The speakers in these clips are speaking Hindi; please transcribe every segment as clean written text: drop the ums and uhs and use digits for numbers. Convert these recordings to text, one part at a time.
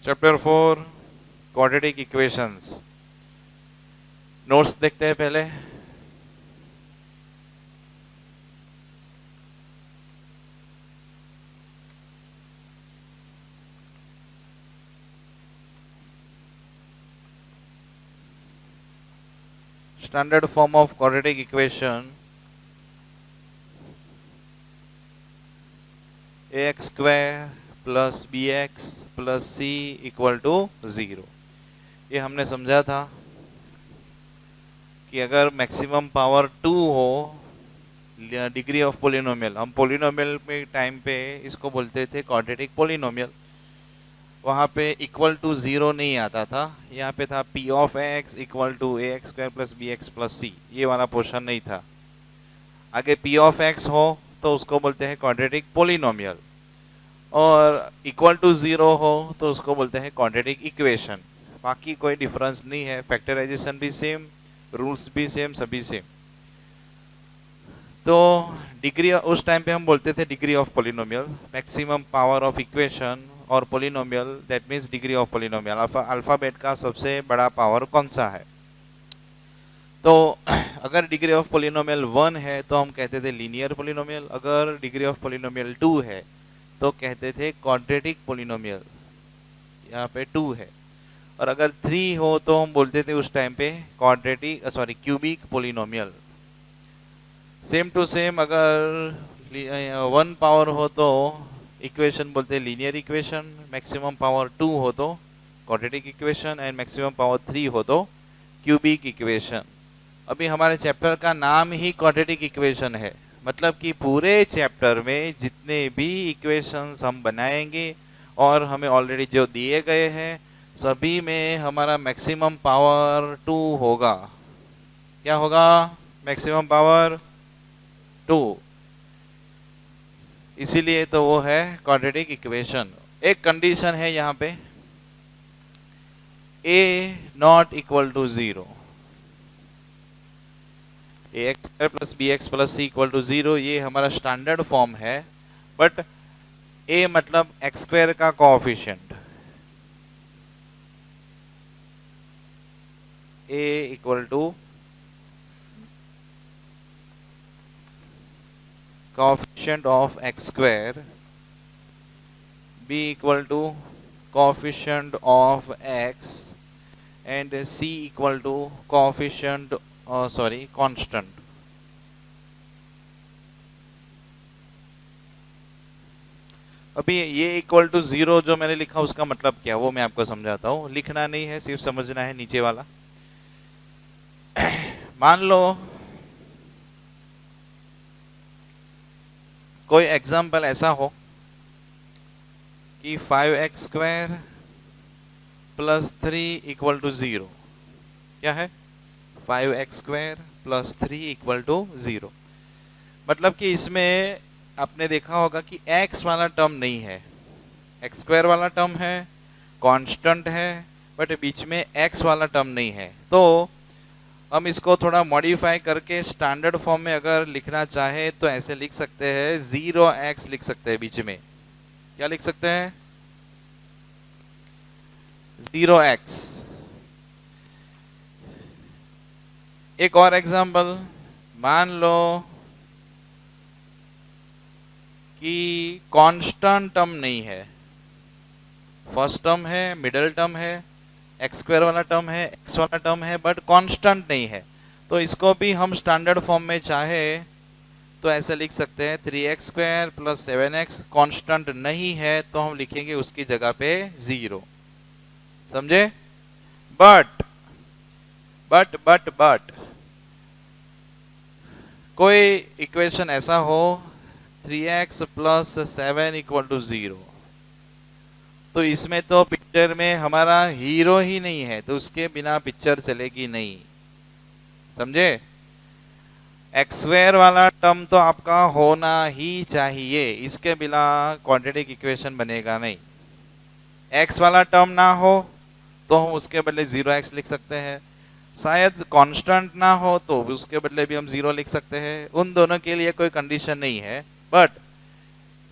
Chapter 4 quadratic equations. नोट्स देखते हैं पहले। Standard form of quadratic equation ax square plus bx plus c equal to 0। ये हमने समझा था कि अगर मैक्सिमम पावर 2 हो डिग्री ऑफ पोलिनोमियल, हम पोलिनोमियल में टाइम पे इसको बोलते थे क्वाड्रेटिक पोलिनोमियल, वहाँ पे इक्वल टू 0 नहीं आता था। यहाँ पे था p of x equal to ax square plus bx plus c, ये वाला पोर्शन नहीं था। आगे p ऑफ x हो तो उसको बोलते हैं क्वाड्रेटिक पोलिनोमियल, और इक्वल टू 0 हो तो उसको बोलते हैं क्वाड्रेटिक इक्वेशन। बाकी कोई डिफरेंस नहीं है, फैक्टराइजेशन भी सेम, रूल्स भी सेम, सभी सेम। तो डिग्री उस टाइम पे हम बोलते थे degree of polynomial, maximum power of equation और polynomial, that means degree of polynomial. Alphabet का सबसे बड़ा पावर कौन सा है? तो अगर डिग्री ऑफ पोलिनोमियल 1 है तो हम कहते थे लीनियर पोलिनोमियल, अगर डिग्री ऑफ पोलिनोमियल 2 है तो कहते थे क्वाड्रेटिक पोलिनोमियल, यहाँ पे 2 है। और अगर 3 हो तो हम बोलते थे उस टाइम पे cubic polynomial. Same to same, अगर 1 पावर हो तो इक्वेशन बोलते लीनियर इक्वेशन, मैक्सिमम पावर 2 हो तो quadratic equation, and maximum power 3 हो तो क्यूबिक इक्वेशन। अभी हमारे चैप्टर का नाम ही क्वाड्रेटिक इक्वेशन है, मतलब कि पूरे चैप्टर में जितने भी इक्वेशंस हम बनाएंगे और हमें ऑलरेडी जो दिए गए हैं सभी में हमारा मैक्सिमम पावर 2 होगा। क्या होगा? Maximum power 2। इसीलिए तो वो है क्वाड्रेटिक इक्वेशन। एक कंडीशन है यहाँ पे, a not equal to 0, ax square plus bx plus c equal to 0, ये हमारा स्टैंडर्ड फॉर्म है। बट a मतलब x स्क्वायर का coefficient, a equal to coefficient of x square, b equal to coefficient of x, and c equal to coefficient constant. अभी ये इक्वल टू 0 जो मैंने लिखा उसका मतलब क्या, वो मैं आपको समझाता हूँ। लिखना नहीं है, सिर्फ समझना है नीचे वाला। मान लो कोई एग्जाम्पल ऐसा हो कि 5x square plus 3 equal to 0। क्या है? 5x square plus 3 equal to 0। मतलब कि इसमें आपने देखा होगा कि x वाला टर्म नहीं है, x स्क्वायर वाला टर्म है, कांस्टेंट है, बट बीच में x वाला टर्म नहीं है। तो हम इसको थोड़ा मॉडिफाई करके स्टैंडर्ड फॉर्म में अगर लिखना चाहे तो ऐसे लिख सकते हैं, 0x लिख सकते हैं बीच में। क्या लिख सकते हैं? 0x। एक और एग्जांपल, मान लो कि कांस्टेंट टर्म नहीं है, फर्स्ट टर्म है, मिडिल टर्म है, एक्स स्क्वायर वाला टर्म है, एक्स वाला टर्म है, बट कांस्टेंट नहीं है। तो इसको भी हम स्टैंडर्ड फॉर्म में चाहे तो ऐसे लिख सकते हैं, 3x square plus 7x। Constant नहीं है तो हम लिखेंगे उसकी जगह पे 0। समझे? बट बट बट बट कोई इक्वेशन ऐसा हो 3x प्लस 7 इक्वल टू 0, तो इसमें तो पिक्चर में हमारा हीरो ही नहीं है, तो उसके बिना पिक्चर चलेगी नहीं। समझे? एक्स स्क्वायर वाला टर्म तो आपका होना ही चाहिए, इसके बिना क्वाड्रेटिक इक्वेशन बनेगा नहीं। एक्स वाला टर्म ना हो तो हम उसके बदले 0x लिख सकते हैं, शायद कांस्टेंट ना हो तो उसके बदले भी हम 0 लिख सकते हैं। उन दोनों के लिए कोई कंडीशन नहीं है, but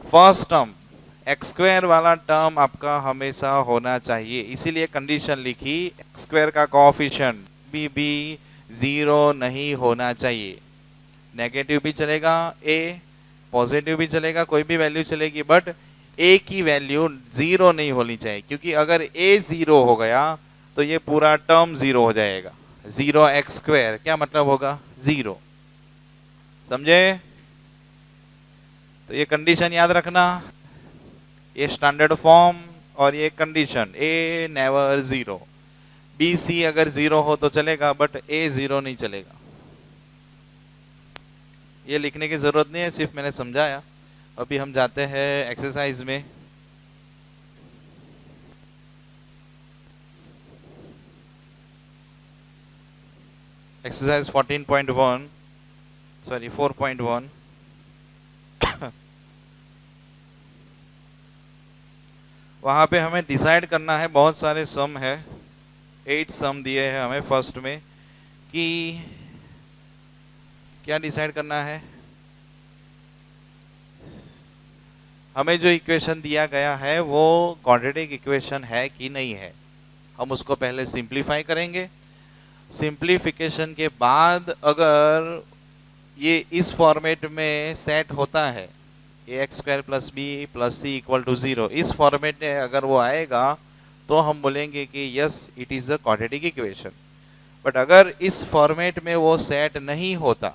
first term x square वाला टर्म आपका हमेशा होना चाहिए, इसीलिए कंडीशन लिखी एक्स स्क्वायर का कोएफिशिएंट भी जीरो नहीं होना चाहिए। नेगेटिव भी चलेगा ए, पॉजिटिव भी चलेगा, कोई भी वैल्यू चलेगी, बट ए की वैल्यू जीरो नहीं होनी चाहिए, क्योंकि अगर ए जीरो हो गया तो ये पूरा टर्म जीरो हो जाएगा। जीरो एक्स स्क्वायर क्या मतलब होगा? जीरो। समझे? तो ये कंडीशन याद रखना, ये स्टैंडर्ड फॉर्म और ये कंडीशन, ए नेवर जीरो। बी सी अगर जीरो हो तो चलेगा, बट ए जीरो नहीं चलेगा। ये लिखने की जरूरत नहीं है, सिर्फ मैंने समझाया। अभी हम जाते हैं एक्सरसाइज में। Exercise 14.1 sorry 4.1। वहां पे हमें डिसाइड करना है, बहुत सारे सम है, 8 सम दिए हैं हमें फर्स्ट में, कि क्या डिसाइड करना है। हमें जो इक्वेशन दिया गया है वो क्वाड्रेटिक इक्वेशन है कि नहीं है, हम उसको पहले सिंप्लीफाई करेंगे। सिंप्लीफिकेशन के बाद अगर ये इस फॉर्मेट में सेट होता है, a x square plus b plus C equal to zero, इस फॉर्मेट में अगर वो आएगा तो हम बोलेंगे कि yes it is a quadratic equation. But अगर इस फॉर्मेट में वो सेट नहीं होता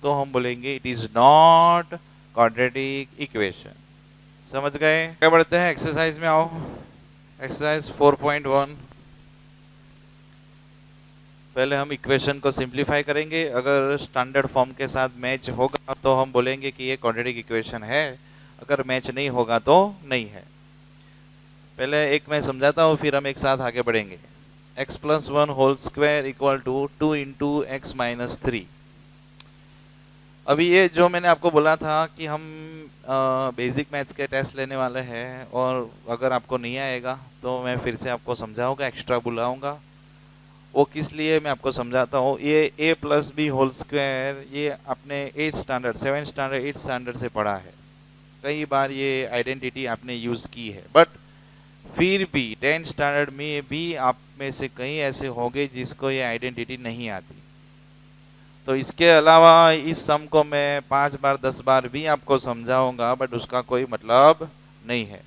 तो हम बोलेंगे it is not quadratic equation. समझ गए? क्या बढ़ते हैं एक्सरसाइज में, आओ। एक्सरसाइज 4.1। पहले हम इक्वेशन को सिंप्लीफाई करेंगे, अगर स्टैंडर्ड फॉर्म के साथ मैच होगा तो हम बोलेंगे कि ये क्वाड्रेटिक इक्वेशन है, अगर मैच नहीं होगा तो नहीं है। पहले एक मैं समझाता हूँ, फिर हम एक साथ आगे बढ़ेंगे। x plus 1 whole square equal to 2 into X minus 3। अभी ये जो मैंने आपको बोला था कि हम बेसिक मैथ्स के टेस्ट लेने वाले हैं, और अगर आपको नहीं आएगा तो मैं फिर से आपको समझाऊंगा, एक्स्ट्रा बुलाऊंगा। वो किस लिए मैं आपको समझाता हूँ। ये a plus B whole square ये आपने 8th standard 7th standard 8th standard से पढ़ा है, कई बार ये आइडेंटिटी आपने यूज़ की है, बट फिर भी 10th स्टैंडर्ड में भी आप में से कई ऐसे होंगे जिसको ये आइडेंटिटी नहीं आती। तो इसके अलावा इस सम को मैं 5 बार 10 बार भी आपको समझाऊंगा, बट उसका कोई मतलब नहीं है।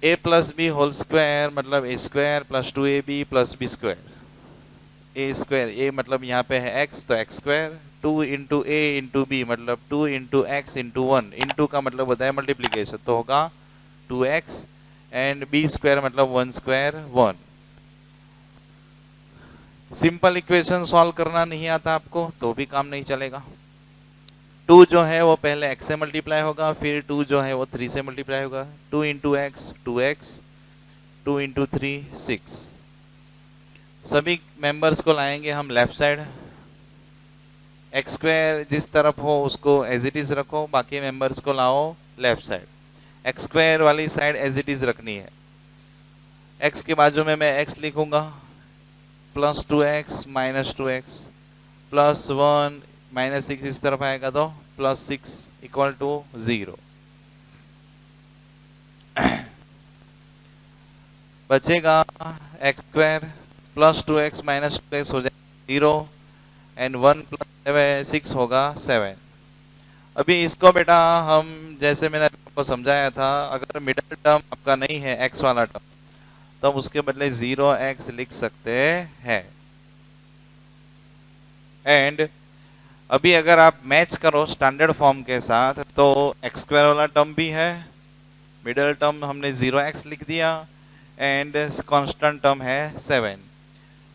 A plus B whole square मतलब a square plus 2ab plus b square. A square, a मतलब यहाँ पे है x तो x square, 2 into a into b मतलब 2 इंटू एक्स इंटू 1, इंटू का मतलब होता है मल्टीप्लीकेशन, तो होगा 2x, एंड बी स्क्वायर मतलब 1 स्क्वायर 1। सिंपल इक्वेशन सॉल्व करना नहीं आता आपको तो भी काम नहीं चलेगा। 2 जो है वो पहले x से मल्टीप्लाई होगा, फिर 2 जो है वो 3 से मल्टीप्लाई होगा, 2 इंटू एक्स 2x, 2 इंटू 3 6। सभी मेंबर्स को लाएंगे हम लेफ्ट साइड, एक्स स्क्वायर जिस तरफ हो उसको एज इट इज रखो, बाकी मेंबर्स को लाओ लेफ्ट साइड। एक्स स्क्वायर वाली साइड एज इट इज रखनी है। एक्स के बाजू में मैं एक्स लिखूंगा, plus 2x minus 2x plus 1 minus 6 इस तरफ आएगा तो प्लस 6 इक्वल टू 0। बचेगा x square plus 2x minus 2x हो जाएगा 0, एंड 1 प्लस 6 होगा 7। अभी इसको बेटा हम जैसे मैंने आपको समझाया था, अगर मिडल टर्म आपका नहीं है x वाला टर्म तो हम उसके बदले 0x लिख सकते हैं। एंड अभी अगर आप मैच करो स्टैंडर्ड फॉर्म के साथ तो एक्स स्क्वायर वाला टर्म भी है, मिडल टर्म हमने 0x लिख दिया, एंड कांस्टेंट टर्म है 7।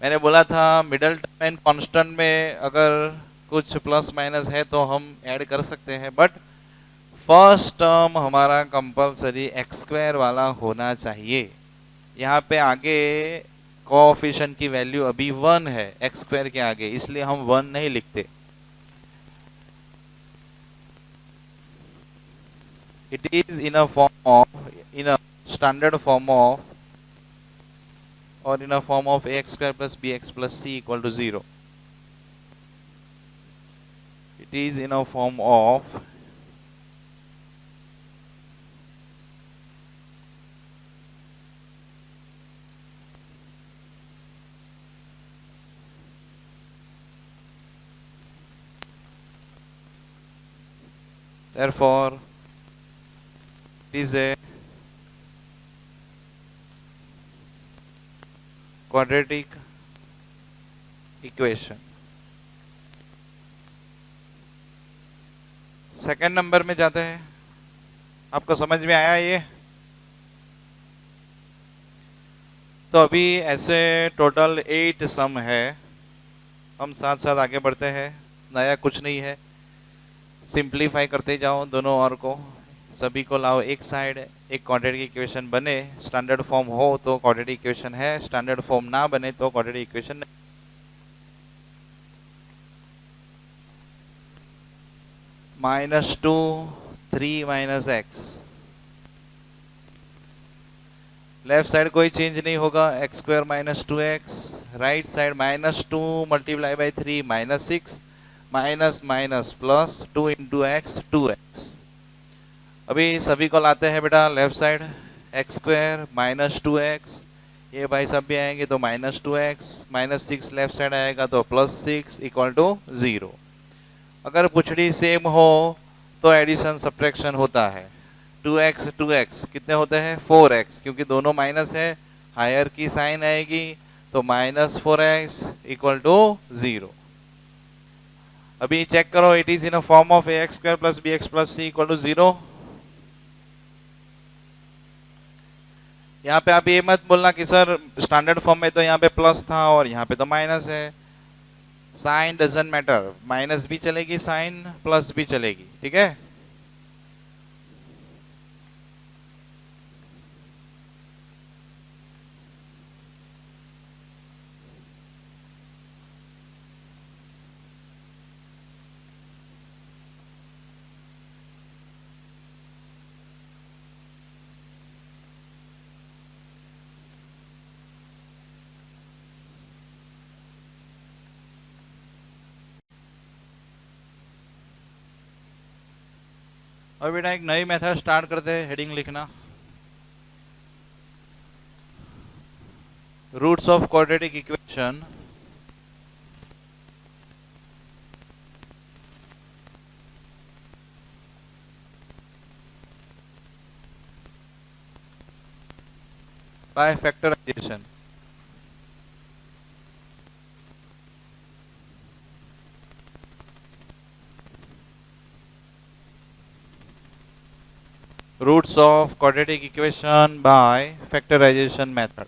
मैंने बोला था मिडल टर्म एंड कांस्टेंट में अगर कुछ प्लस माइनस है तो हम ऐड कर सकते हैं, बट फर्स्ट टर्म हमारा कंपलसरी एक्स स्क्वायर वाला होना चाहिए। यहाँ पे आगे कोएफिशिएंट की वैल्यू अभी 1 है एक्स स्क्वायर के आगे, इसलिए हम 1 नहीं लिखते। It is in a form of, in a standard form of, or in a form of ax square plus bx plus c equal to 0. It is in a form of therefore it is a quadratic equation. Second number में जाते हैं। आपको समझ में आया ये? तो अभी ऐसे टोटल 8 सम है। हम साथ साथ आगे बढ़ते हैं, नया कुछ नहीं है। सिंप्लीफाई करते जाओ दोनों और को, सभी को लाओ एक साइड, एक क्वाड्रेटिक इक्वेशन बने। स्टैंडर्ड फॉर्म हो तो क्वाड्रेटिक इक्वेशन है, स्टैंडर्ड फॉर्म ना बने तो क्वाड्रेटिक इक्वेशन नहीं। -2 3 माइनस एक्स, लेफ्ट साइड कोई चेंज नहीं होगा, x square minus 2x। Right side -2 multiply by 3 -6, minus minus plus 2 into x 2x। अभी सभी को लाते हैं बेटा left side, x square minus 2x, ये भाई सब भी आएंगे तो -2x, -6 लेफ्ट साइड आएगा तो +6 इक्वल टू 0। अगर पुछड़ी सेम हो तो एडिशन सब्ट्रैक्शन होता है। 2x 2x कितने होते हैं? 4x, क्योंकि दोनों माइनस है, हायर की साइन आएगी तो -4x इक्वल टू 0। अभी चेक करो, it is in a form of ax square plus bx plus c equal to 0। यहाँ पे आप ये मत बोलना कि सर स्टैंडर्ड फॉर्म में तो यहाँ पे प्लस था और यहाँ पे तो माइनस है। साइन डजंट मैटर, माइनस भी चलेगी साइन, प्लस भी चलेगी, ठीक है। और बेटा एक नई मेथड स्टार्ट करते हैं, हेडिंग लिखना, roots of quadratic equation by factorization. Roots of quadratic equation by factorization method.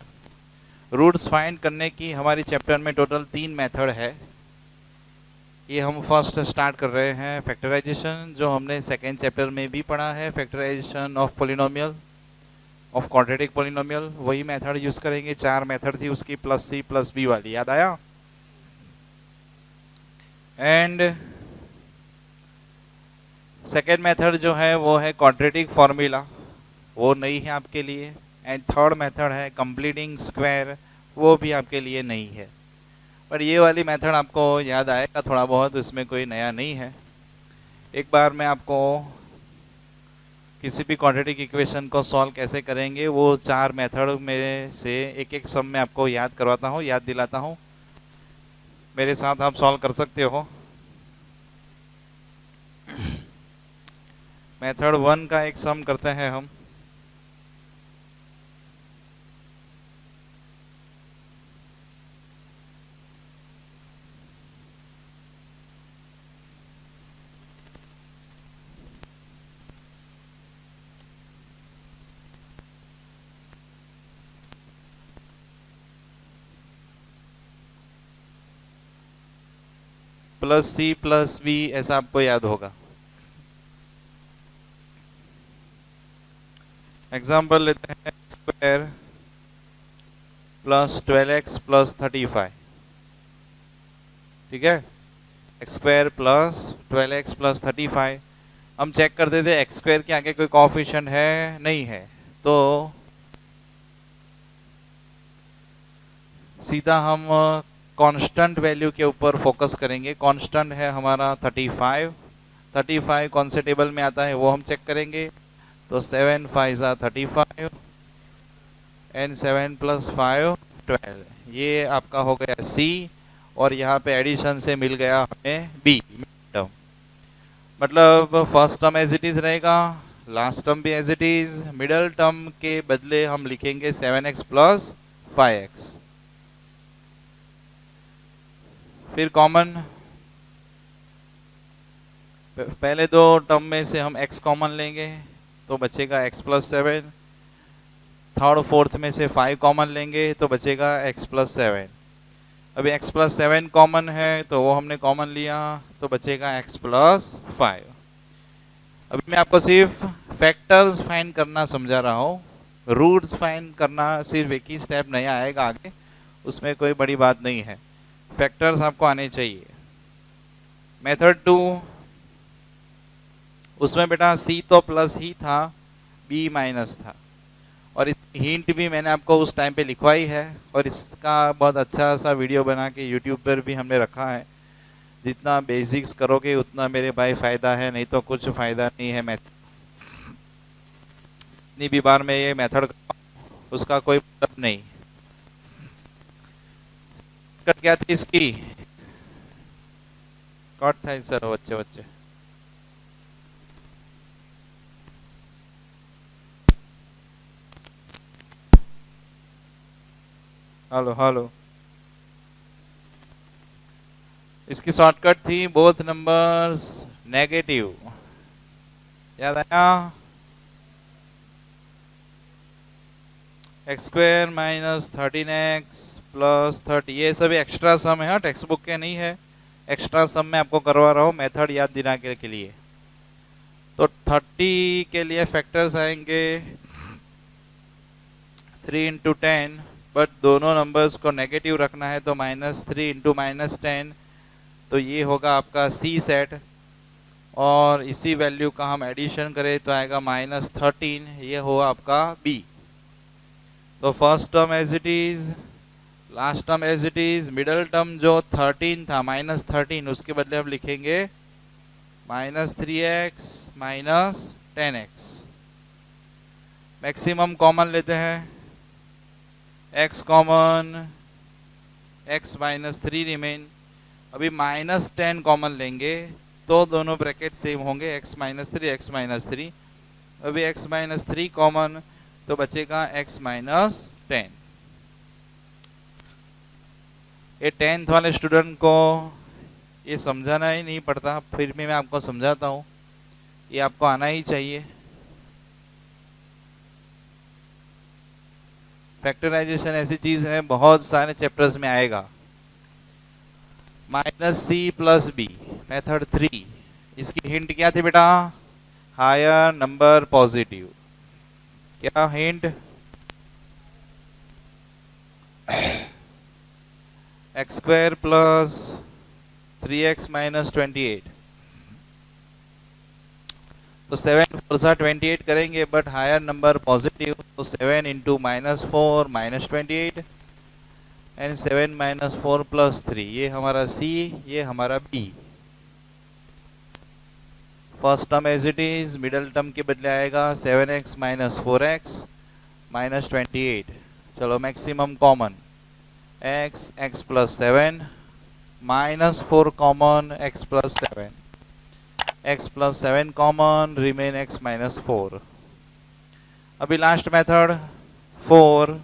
Roots find करने की हमारी चैप्टर में टोटल 3 मेथड है। ये हम फर्स्ट स्टार्ट कर रहे हैं फैक्टराइजेशन, जो हमने सेकेंड चैप्टर में भी पढ़ा है, factorization of polynomial, of quadratic polynomial. वही मेथड यूज करेंगे। 4 मेथड थी उसकी, प्लस सी प्लस बी वाली, याद आया? एंड सेकेंड मेथड जो है वो है क्वाड्रेटिक फॉर्मूला, वो नहीं है आपके लिए। एंड थर्ड मेथड है कंप्लीटिंग स्क्वायर, वो भी आपके लिए नहीं है। पर ये वाली मेथड आपको याद आएगा थोड़ा बहुत, उसमें कोई नया नहीं है। एक बार मैं आपको किसी भी क्वाड्रेटिक इक्वेशन को सॉल्व कैसे करेंगे वो 4 मेथड में से एक एक सम में आपको याद करवाता हूँ, याद दिलाता हूँ। मेरे साथ आप सॉल्व कर सकते हो। मेथड 1 का एक सम करते हैं हम। प्लस सी प्लस बी, ऐसा आपको याद होगा। एग्जाम्पल लेते हैं, स्क्वायर प्लस 12x प्लस 35, ठीक है। X square plus 12x plus 35। हम चेक करते थे एक्स स्क्वायर के आगे कोई कोएफिशिएंट है, नहीं है, तो सीधा हम कांस्टेंट वैल्यू के ऊपर फोकस करेंगे। कांस्टेंट है हमारा 35। 35 कौन से टेबल में आता है वो हम चेक करेंगे। तो 7 5 35 एंड 7 प्लस 5 12, ये आपका हो गया सी, और यहाँ पे एडिशन से मिल गया हमें बी टर्म। मतलब first term as it is रहेगा, लास्ट टर्म भी as it is, middle term के बदले हम लिखेंगे 7x प्लस 5x। फिर कॉमन, पहले दो टर्म में से हम x कॉमन लेंगे तो बचेगा x प्लस 7। थर्ड फोर्थ में से 5 कॉमन लेंगे तो बचेगा x प्लस 7। अभी x प्लस 7 कॉमन है तो वो हमने कॉमन लिया तो बचेगा x प्लस 5। अभी मैं आपको सिर्फ फैक्टर्स फाइंड करना समझा रहा हूँ, रूट्स फाइंड करना सिर्फ एक ही स्टेप नया आएगा आगे, उसमें कोई बड़ी बात नहीं है, फैक्टर्स आपको आने चाहिए। मेथड 2, उसमें बेटा c तो प्लस ही था, b माइनस था, और इस हिंट भी मैंने आपको उस टाइम पे लिखवाई है, और इसका बहुत अच्छा सा वीडियो बना के यूट्यूब पर भी हमने रखा है। जितना बेसिक्स करोगे उतना मेरे भाई फायदा है, नहीं तो कुछ फायदा नहीं है। मैं इतनी भी बार में ये मेथड उसका कोई मतलब नहीं। क्या थी इसकी, कट था सर, बच्चे बच्चे हेलो हेलो, इसकी शॉर्टकट थी बोथ नंबर्स नेगेटिव, याद आया, x square minus 13x plus 30, ये सभी एक्स्ट्रा सम है, टेक्स्ट बुक के नहीं है, एक्स्ट्रा सम में आपको करवा रहा हूँ मेथड याद दिलाने के लिए। तो 30 के लिए फैक्टर्स आएंगे 3 इंटू 10, बट दोनों नंबर्स को नेगेटिव रखना है तो -3 इंटू -10, तो ये होगा आपका सी सेट, और इसी वैल्यू का हम एडिशन करें तो आएगा -13, ये होगा आपका बी। तो first term as it is, last term as it is, middle term जो 13 था -13, उसके बदले हम लिखेंगे -3x -10x। मैक्सिमम कॉमन लेते हैं, x कॉमन, x -3 रिमेन। अभी -10 कॉमन लेंगे तो दोनों ब्रैकेट सेम होंगे, x -3 अभी x -3 कॉमन तो बचेगा x -10। ये 10th वाले स्टूडेंट को ये समझाना ही नहीं पड़ता, फिर भी मैं आपको समझाता हूँ, ये आपको आना ही चाहिए। फैक्टराइजेशन ऐसी चीज है, बहुत सारे चैप्टर्स में आएगा। -c प्लस b, मेथड 3, इसकी हिंट क्या थी बेटा, हायर नंबर पॉजिटिव। क्या hint, x square plus 3x -28, तो 7 4 28 करेंगे, बट हायर नंबर पॉजिटिव, तो 7 इंटू -4 -28 एंड 7 -4 प्लस 3, ये हमारा C, ये हमारा B। First term as it is, middle term के बदले आएगा 7x -4x -28। चलो maximum common, x plus 7 -4 common, x plus 7, x plus 7 common, remain x -4। अभी लास्ट मेथड 4,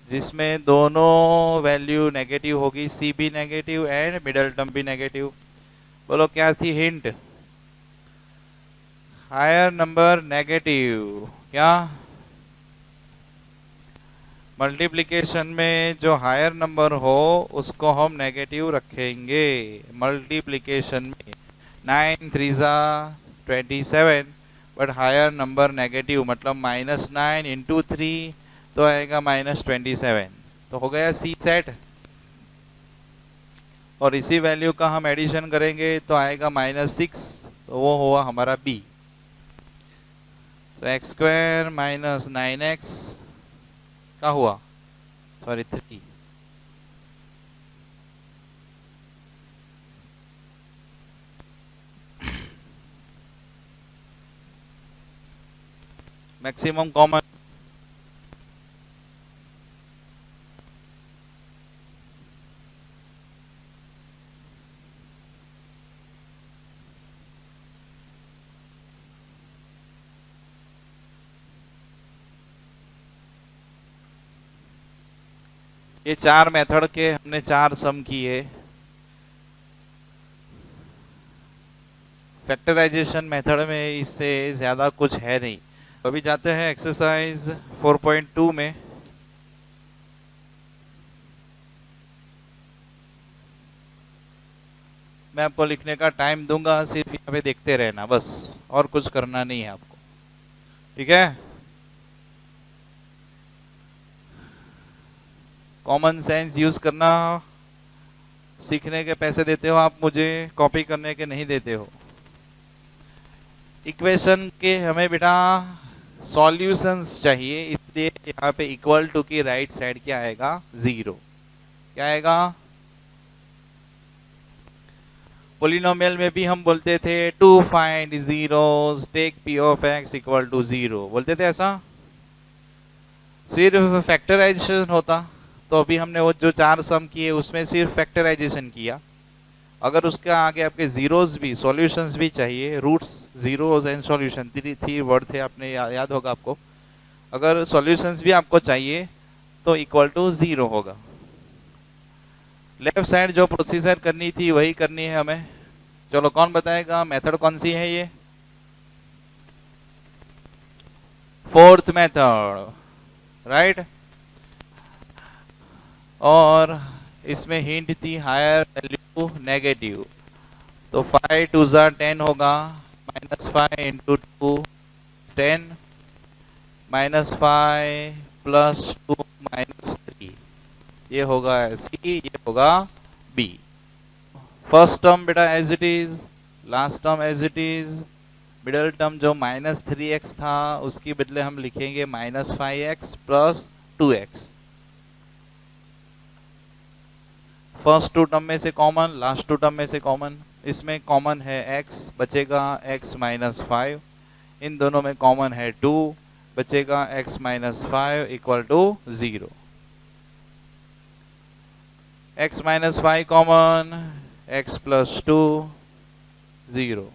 जिसमें दोनों वैल्यू नेगेटिव होगी, सी भी नेगेटिव एंड मिडल टर्म भी नेगेटिव। बोलो क्या थी हिंट, हायर नंबर नेगेटिव। क्या, मल्टीप्लिकेशन में जो हायर नंबर हो उसको हम नेगेटिव रखेंगे। मल्टीप्लिकेशन में 9 3 27, बट हायर नंबर नेगेटिव, मतलब -9 इंटू 3 तो आएगा -27, तो हो गया सी सेट। और इसी वैल्यू का हम एडिशन करेंगे तो आएगा -6, तो वो हुआ हमारा बी। तो एक्स स्क्वायर -9x का हुआ, सॉरी 3, मैक्सिमम कॉमन, ये 4 मेथड के हमने 4 सम किए। फैक्टराइजेशन मेथड में इससे ज़्यादा कुछ है नहीं। अभी जाते हैं एक्सरसाइज 4.2 में। मैं आपको लिखने का टाइम दूंगा, सिर्फ यहाँ पे देखते रहना बस, और कुछ करना नहीं है आपको, ठीक है। कॉमन सेंस यूज करना। सीखने के पैसे देते हो आप मुझे, कॉपी करने के नहीं देते हो। इक्वेशन के हमें बेटा सॉल्यूशंस चाहिए, इसलिए यहाँ पे इक्वल टू की राइट साइड क्या आएगा, 0। क्या आएगा? पोलिनोमियल में भी हम बोलते थे to find zeros take P of X equal to 0, बोलते थे ऐसा। सिर्फ फैक्टराइजेशन होता तो अभी हमने वो जो 4 सम किए उसमें सिर्फ फैक्टराइजेशन किया। अगर उसके आगे आपके जीरोस भी, सॉल्यूशंस भी चाहिए, roots, zeros and solution, three word थे, आपने याद होगा आपको। अगर सॉल्यूशंस भी आपको चाहिए तो इक्वल टू 0 होगा। लेफ्ट साइड जो प्रोसीजर करनी थी वही करनी है हमें। चलो कौन बताएगा मेथड कौन सी है ये? Fourth method, right. और इसमें हिंट थी हायर वैल्यू नेगेटिव, तो 5 2 10 होगा, -5 इंटू 2 10, -5 प्लस 2 -3, ये होगा सी, ये होगा बी। फर्स्ट टर्म बेटा as it is, last term as it is, middle term जो -3x था उसकी बदले हम लिखेंगे -5x plus 2x। First 2 term में से कॉमन, लास्ट 2 टर्म में से कॉमन। इसमें कॉमन है x, बचेगा x -5, इन दोनों में कॉमन है 2, बचेगा x -5 equal to 0। x -5 common, x plus 2 0।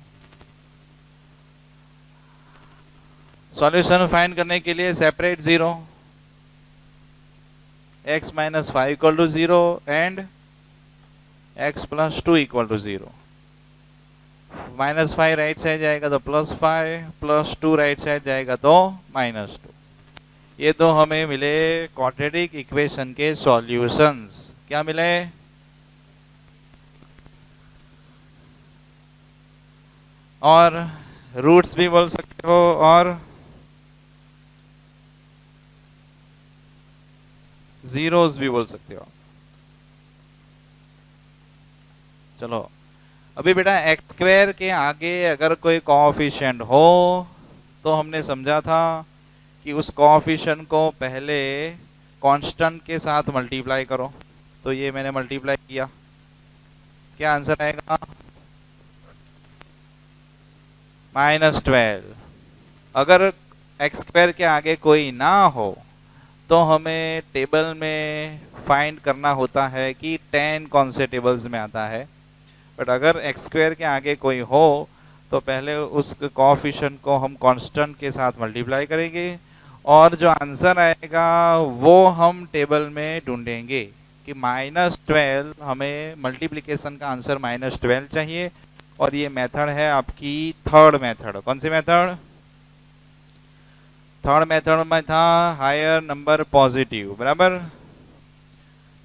Solution find करने के लिए separate 0, x -5 equal to 0 and x plus 2 equal to 0। -5 right side जाएगा तो +5, प्लस 2 राइट साइड जाएगा तो -2। ये तो हमें मिले क्वाड्रेटिक इक्वेशन के सॉल्यूशंस। क्या मिले? और रूट्स भी बोल सकते हो और जीरोस भी बोल सकते हो। चलो अभी बेटा x² के आगे अगर कोई कोएफिशिएंट हो तो हमने समझा था कि उस कोएफिशिएंट को पहले कांस्टेंट के साथ मल्टीप्लाई करो। तो ये मैंने मल्टीप्लाई किया, क्या आंसर आएगा? -12। अगर x² के आगे कोई ना हो तो हमें टेबल में फाइंड करना होता है कि 10 कौन से टेबल्स में आता है। बट अगर x² के आगे कोई हो तो पहले उस कोएफिशिएंट को हम कांस्टेंट के साथ मल्टीप्लाई करेंगे और जो आंसर आएगा वो हम टेबल में ढूंढेंगे कि -12, हमें मल्टीप्लिकेशन का आंसर -12 चाहिए। और ये मेथड है आपकी थर्ड मेथड। कौन सी मेथड? थर्ड मेथड में था हायर नंबर पॉजिटिव, बराबर।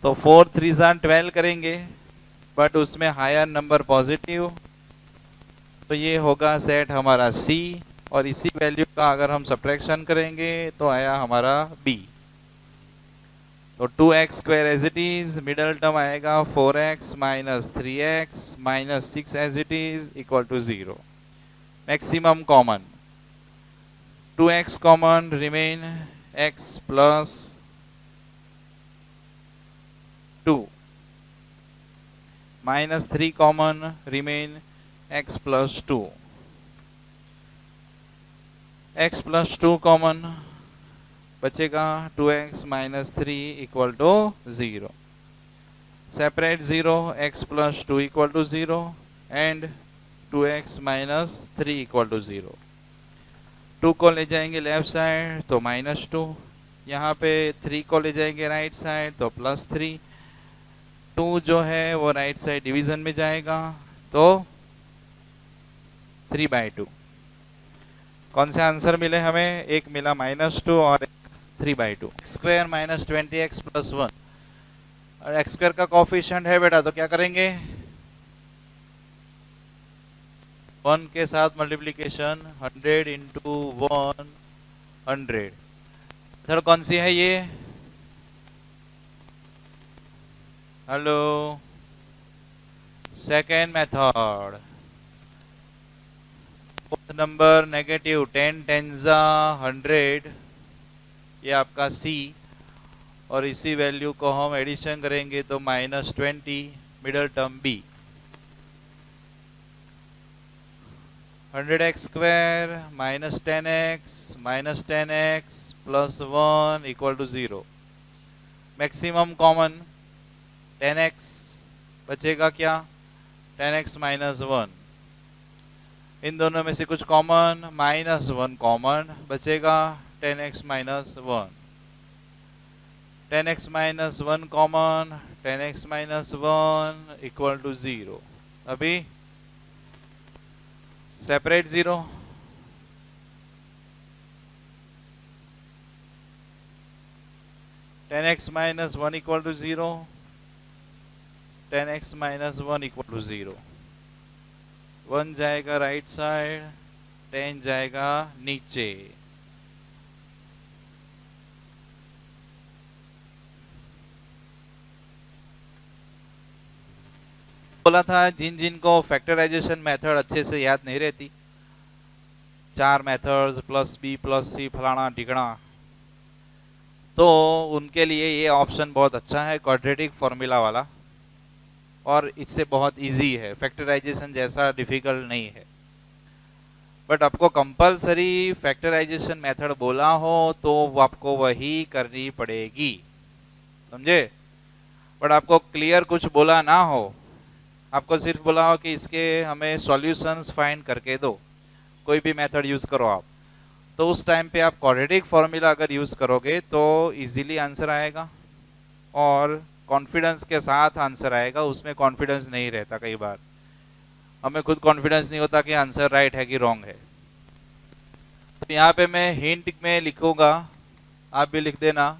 तो 4 3 12 करेंगे, बट उसमें हायर नंबर पॉजिटिव, तो ये होगा सेट हमारा C। और इसी वैल्यू का अगर हम सब्ट्रैक्शन करेंगे तो आया हमारा B। तो 2x² as it is, middle term आएगा 4x - 3x - 6 as it is equal to 0। Maximum common, 2x common, remain x plus 2, -3 common, remain x plus 2, x plus 2 common, बचेगा 2x - 3 equal to 0। Separate 0, x plus 2 equal to 0 and 2x - 3 equal to 0। 2 को ले जाएंगे लेफ्ट साइड तो -2, यहाँ पे 3 को ले जाएंगे राइट साइड तो +3, 2 जो है वो राइट साइड डिवीजन में जाएगा तो 3/2। कौन से आंसर मिले हमें? एक मिला -2 और एक 3/2। स्क्वायर -20x + 1 और एक्स स्क्वायर का कोफिशिएंट है बेटा, तो क्या करेंगे? 1 के साथ मल्टीप्लीकेशन 100 इंटू 1 100। मेथड कौन सी है ये? Hello, second method. Fourth number negative 10 टेंजा 100, ये आपका सी, और इसी वैल्यू को हम एडिशन करेंगे तो -20, मिडल टर्म बी। 100x स्क्वायर -10x + 1 = 0। मैक्सिमम कॉमन 10x बचेगा क्या? 10x - 1। इन दोनों में से कुछ कॉमन, -1 कॉमन बचेगा, 10x - 1। 10x - 1 common, 10x - 1 = 0। अभी सेपरेट 0। (10x - 1 = 0), 10x - 1 = 0। 1 जाएगा राइट साइड, 10 जाएगा नीचे। बोला था जिन जिन को फैक्टराइजेशन मेथड अच्छे से याद नहीं रहती, 4 मेथड्स +b +c फलाना ढिकना, तो उनके लिए ये ऑप्शन बहुत अच्छा है, क्वाड्रेटिक फॉर्मूला वाला, और इससे बहुत इजी है, फैक्टराइजेशन जैसा डिफिकल्ट नहीं है। बट आपको कंपलसरी फैक्टराइजेशन मेथड बोला हो तो आपको वही करनी पड़ेगी, समझे? बट आपको क्लियर कुछ बोला ना हो, आपको सिर्फ बोला हो कि इसके हमें सॉल्यूशंस फाइंड करके दो, कोई भी मेथड यूज करो आप, तो उस टाइम पे आप क्वाड्रेटिक फॉर्मूला अगर यूज करोगे तो इजीली आंसर आएगा और कॉन्फिडेंस के साथ आंसर आएगा। उसमें कॉन्फिडेंस नहीं रहता, कई बार हमें खुद कॉन्फिडेंस नहीं होता कि आंसर राइट है कि रॉन्ग है। तो यहाँ पे मैं हिंट में लिखूंगा, आप भी लिख देना।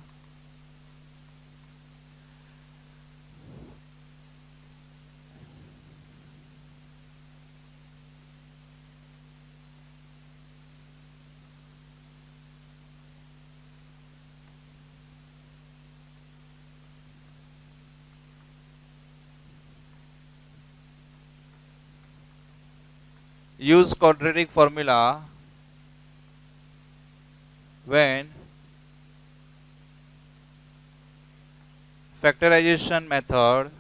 Use quadratic formula when factorization method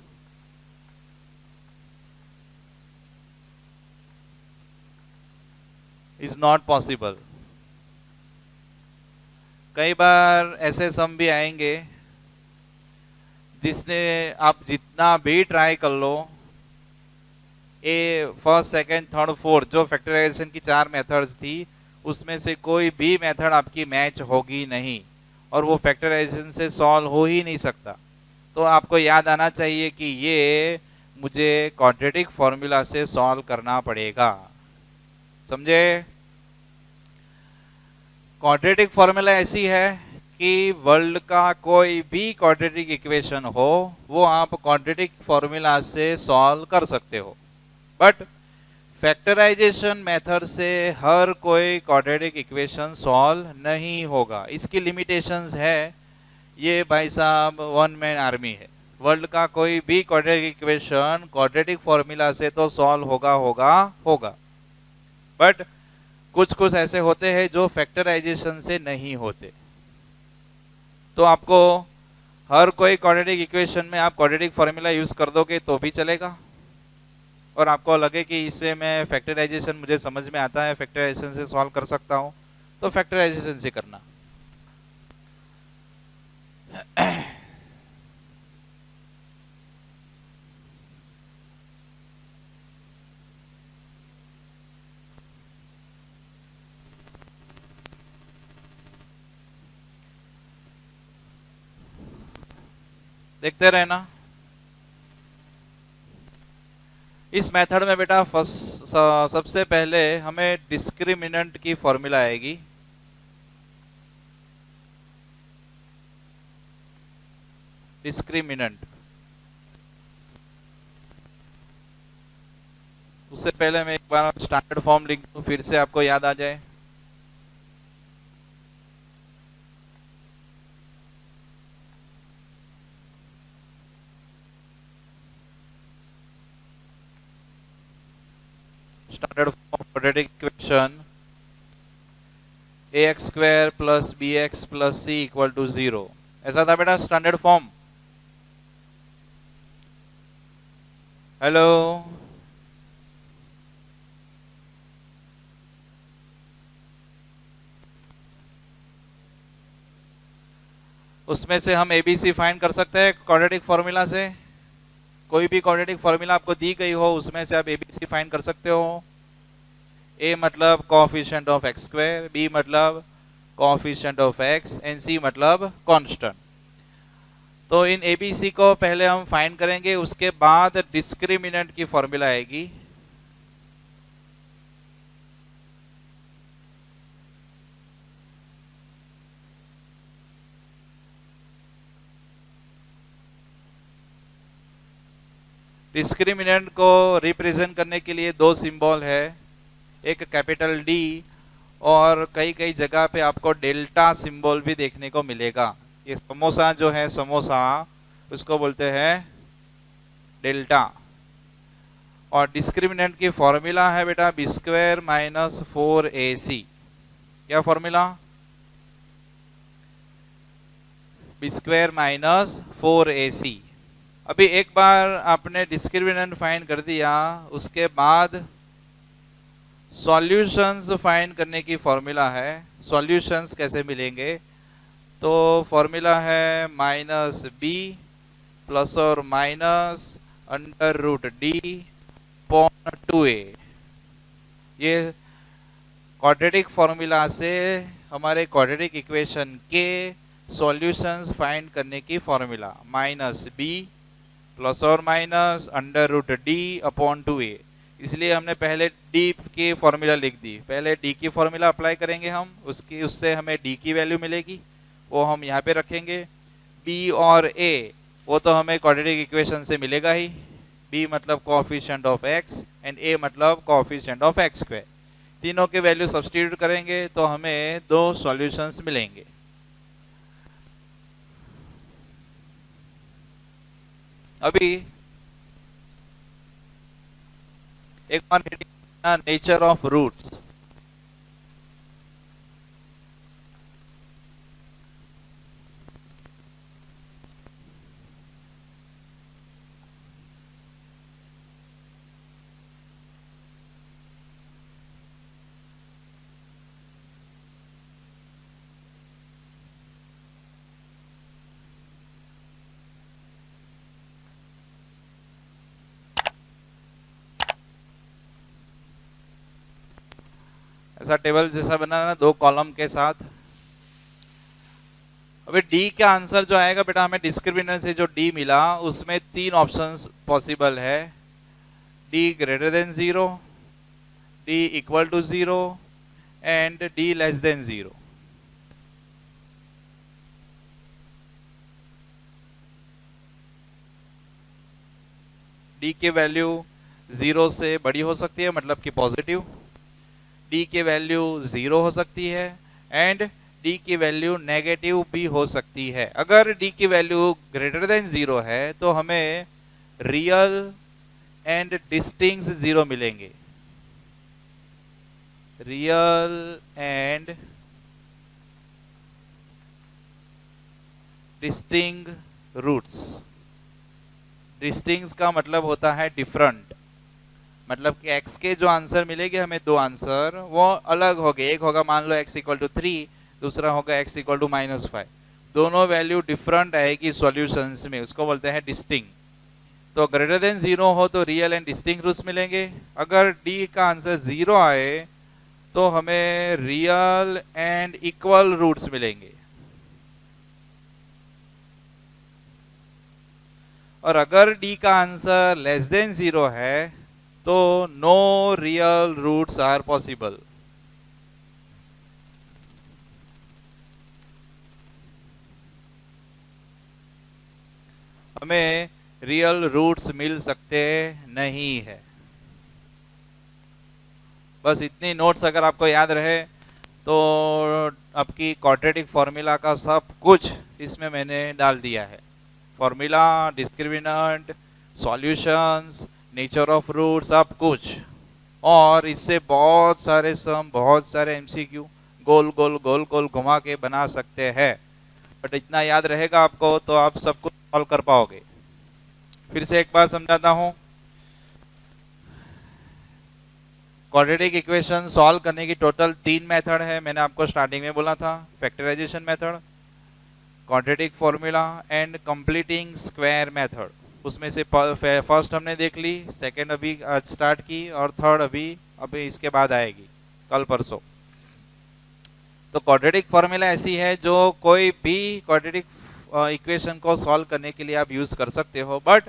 is not possible। कई बार ऐसे सम भी आएंगे जिसने आप जितना भी ट्राई कर लो, ए फर्स्ट सेकंड थर्ड फोर्थ जो फैक्टराइजेशन की 4 मेथड्स थी उसमें से कोई भी मेथड आपकी मैच होगी नहीं और वो फैक्टराइजेशन से सॉल्व हो ही नहीं सकता। तो आपको याद आना चाहिए कि ये मुझे क्वाड्रेटिक फॉर्मूला से सॉल्व करना पड़ेगा, समझे? क्वाड्रेटिक फॉर्मूला ऐसी है कि वर्ल्ड का कोई भी क्वाड्रेटिक इक्वेशन हो वो आप क्वाड्रेटिक फॉर्मूला से सॉल्व कर सकते हो, बट फैक्टराइजेशन मेथड से हर कोई क्वाड्रेटिक इक्वेशन सॉल्व नहीं होगा। इसकी लिमिटेशंस है, ये भाई साहब वन मैन आर्मी है, वर्ल्ड का कोई भी क्वाड्रेटिक इक्वेशन क्वाड्रेटिक फॉर्मूला से तो सॉल्व होगा, बट कुछ कुछ ऐसे होते हैं जो फैक्टराइजेशन से नहीं होते। तो आपको हर कोई क्वाड्रेटिक इक्वेशन में आप क्वाड्रेटिक फॉर्मूला यूज कर दोगे तो भी चलेगा, और आपको लगे कि इससे मैं फैक्टराइजेशन मुझे समझ में आता है, फैक्टराइजेशन से सॉल्व कर सकता हूं, तो फैक्टराइजेशन से करना। देखते रहना। इस मेथड में बेटा सबसे पहले हमें डिस्क्रिमिनेंट की फॉर्मूला आएगी। डिस्क्रिमिनेंट, उससे पहले मैं एक बार स्टैंडर्ड फॉर्म लिख दूं, फिर से आपको याद आ जाए। Standard form quadratic equation ax square plus bx plus c equal to 0, ऐसा था बेटा स्टैंडर्ड फॉर्म। हेलो, उसमें से हम एबीसी फाइंड कर सकते हैं क्वाड्रेटिक फॉर्मूला से। कोई भी क्वाड्रेटिक फॉर्मूला आपको दी गई हो उसमें से आप एबीसी फाइंड कर सकते हो। ए मतलब coefficient of X square, B मतलब coefficient of X and C मतलब कांस्टेंट। तो इन एबीसी को पहले हम फाइंड करेंगे, उसके बाद डिस्क्रिमिनेंट की फॉर्मूला आएगी। डिस्क्रिमिनेंट को रिप्रेजेंट करने के लिए दो सिंबल है, एक कैपिटल डी और कई कई जगह पे आपको डेल्टा सिंबल भी देखने को मिलेगा। ये समोसा जो है, समोसा उसको बोलते हैं डेल्टा। और डिस्क्रिमिनेंट की फॉर्मूला है बेटा बी स्क्वायर माइनस 4ac। क्या formula? B square minus 4ac। अभी एक बार आपने डिस्क्रिमिनेंट फाइंड कर दिया, उसके बाद सॉल्यूशंस फाइंड करने की फॉर्मूला है। सॉल्यूशंस कैसे मिलेंगे? तो फॉर्मूला है माइनस बी प्लस और minus under root D upon 2a। ये क्वाड्रेटिक फॉर्मूला से हमारे क्वाड्रेटिक इक्वेशन के सॉल्यूशंस फाइंड करने की फॉर्मूला माइनस बी प्लस और minus under root D upon 2a। इसलिए हमने पहले डी की फॉर्मूला लिख दी। पहले डी की फॉर्मूला अप्लाई करेंगे हम, उससे हमें डी की वैल्यू मिलेगी, वो हम यहाँ पे रखेंगे। बी और ए वो तो हमें क्वाड्रेटिक इक्वेशन से मिलेगा ही। बी मतलब कोएफिशिएंट ऑफ एक्स एंड ए मतलब कोएफिशिएंट ऑफ एक्स स्क्वायर। तीनों के वैल्यू सब्स्टिट्यूट करेंगे तो हमें दो सॉल्यूशंस मिलेंगे। अभी एक बार नेचर ऑफ रूट्स। ऐसा टेबल जैसा बनाना, दो कॉलम के साथ। अभी डी का आंसर जो आएगा बेटा, हमें डिस्क्रिमिनेंट से जो डी मिला उसमें तीन ऑप्शंस पॉसिबल है। D greater than 0, D equal to 0 and D less than 0। D की वैल्यू 0 से बड़ी हो सकती है, मतलब कि पॉजिटिव। डी की वैल्यू 0 हो सकती है एंड डी की वैल्यू नेगेटिव भी हो सकती है। अगर डी की वैल्यू ग्रेटर देन 0 है तो हमें रियल एंड डिस्टिंक्ट 0 मिलेंगे। Real and distinct roots. Distinct का मतलब होता है डिफरेंट, मतलब कि x के जो आंसर मिलेंगे हमें दो आंसर वो अलग हो गए। एक होगा मान लो x इक्वल टू 3, दूसरा होगा x इक्वल टू -5। दोनों वैल्यू डिफरेंट आएगी सॉल्यूशंस में, उसको बोलते हैं डिस्टिंक्ट। तो ग्रेटर देन 0 हो तो रियल एंड डिस्टिंक्ट रूट्स मिलेंगे। अगर d का आंसर 0 आए तो हमें रियल एंड इक्वल रूट्स मिलेंगे। और अगर डी का आंसर लेस देन 0 है तो no real roots are possible. हमें रियल रूट्स मिल सकते नहीं है। बस इतनी नोट्स अगर आपको याद रहे तो आपकी क्वाड्रेटिक फॉर्मूला का सब कुछ इसमें मैंने डाल दिया है। Formula, discriminant, solutions, nature of root, सब कुछ। और इससे बहुत सारे सम, बहुत सारे एमसीक्यू गोल गोल गोल गोल घुमा के बना सकते हैं। बट इतना याद रहेगा आपको तो आप सब कुछ सॉल्व कर पाओगे। फिर से एक बार समझाता हूं। क्वाड्रेटिक इक्वेशन सॉल्व करने की टोटल 3 मेथड है। मैंने आपको स्टार्टिंग में बोला था, factorization method, quadratic formula and completing square method. उसमें से फर्स्ट हमने देख ली, सेकंड अभी स्टार्ट की, और थर्ड अभी इसके बाद आएगी कल परसों। तो क्वाड्रेटिक फॉर्मूला ऐसी है जो कोई भी क्वाड्रेटिक इक्वेशन को सॉल्व करने के लिए आप यूज कर सकते हो। बट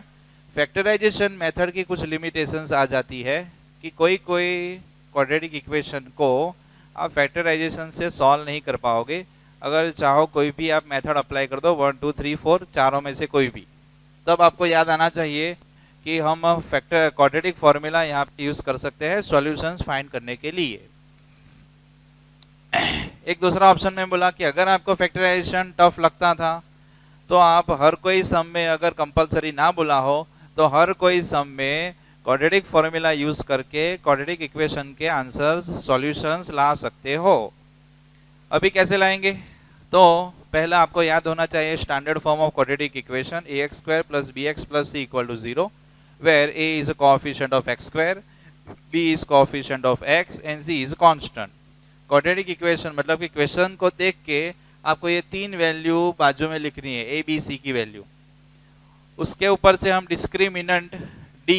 फैक्टराइजेशन मेथड की कुछ लिमिटेशंस आ जाती है कि कोई क्वाड्रेटिक इक्वेशन को आप फैक्टराइजेशन से सॉल्व नहीं कर पाओगे। अगर चाहो कोई भी आप मेथड अप्लाई कर दो, 1 2 3 4 चारों में से कोई भी, तब आपको याद आना चाहिए कि हम क्वाड्रेटिक फॉर्मूला यहाँ पे यूज कर सकते हैं सॉल्यूशंस फाइंड करने के लिए। एक दूसरा ऑप्शन में बोला कि अगर आपको फैक्टराइजेशन टफ लगता था तो आप हर कोई सम में, अगर कंपलसरी ना बोला हो तो हर कोई सम में क्वाड्रेटिक फॉर्मूला यूज करके क्वाड्रेटिक इक्वेशन के आंसर्स, सॉल्यूशंस ला सकते हो। अभी कैसे लाएंगे? तो पहला आपको याद होना चाहिए standard form of quadratic equation, ax² + bx + c = 0, where a is a coefficient of x², b is coefficient of x and c is constant। Quadratic equation मतलब कि इक्वेशन को देख के आपको ये 3 वैल्यू बाजू में लिखनी है, a b c की वैल्यू। उसके ऊपर से हम डिस्क्रिमिनेंट d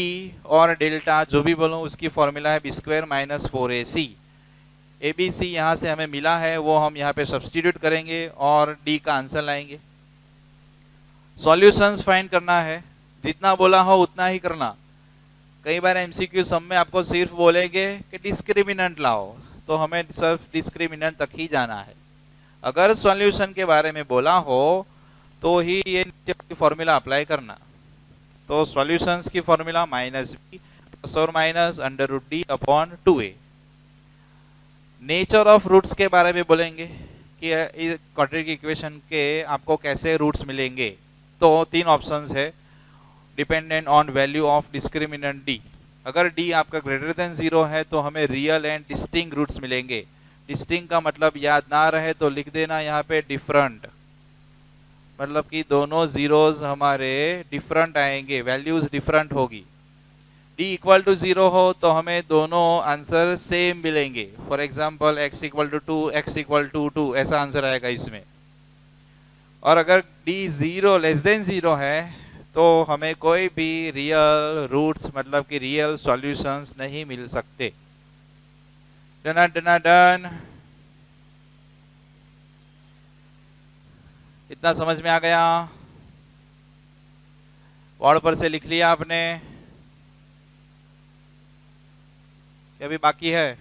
और डेल्टा जो भी बोलो उसकी फॉर्मूला है b² - 4ac। A B C यहाँ से हमें मिला है, वो हम यहाँ पे सब्सटीट्यूट करेंगे और डी का आंसर लाएंगे। सॉल्यूशंस फाइंड करना है, जितना बोला हो उतना ही करना। कई बार एमसीक्यू सम में आपको सिर्फ बोलेंगे कि डिस्क्रिमिनेंट लाओ, तो हमें सिर्फ डिस्क्रिमिनेंट तक ही जाना है। अगर सॉल्यूशन के बारे में बोला हो तो ही ये फॉर्मूला अप्लाई करना। तो सॉल्यूशंस की formula -b ± √d/2a। Nature of roots के बारे में बोलेंगे कि क्वाड्रेटिक इक्वेशन के आपको कैसे रूट्स मिलेंगे। तो 3 ऑप्शंस है, dependent on value of discriminant D. अगर डी आपका ग्रेटर देन 0 है तो हमें रियल एंड डिस्टिंक्ट रूट्स मिलेंगे। डिस्टिंक्ट का मतलब याद ना रहे तो लिख देना यहाँ पे डिफरेंट, मतलब कि दोनों जीरोस हमारे डिफरेंट आएंगे, वैल्यूज डिफरेंट होगी। d = 0 हो तो हमें दोनों आंसर सेम मिलेंगे। फॉर एग्जाम्पल x = 2, x = 2 ऐसा आंसर आएगा इसमें। और अगर d 0 है तो हमें कोई भी रियल रूट्स मतलब कि रियल सॉल्यूशंस नहीं मिल सकते। डन। इतना समझ में आ गया? बोर्ड पर से लिख लिया आपने? अभी बाकी है?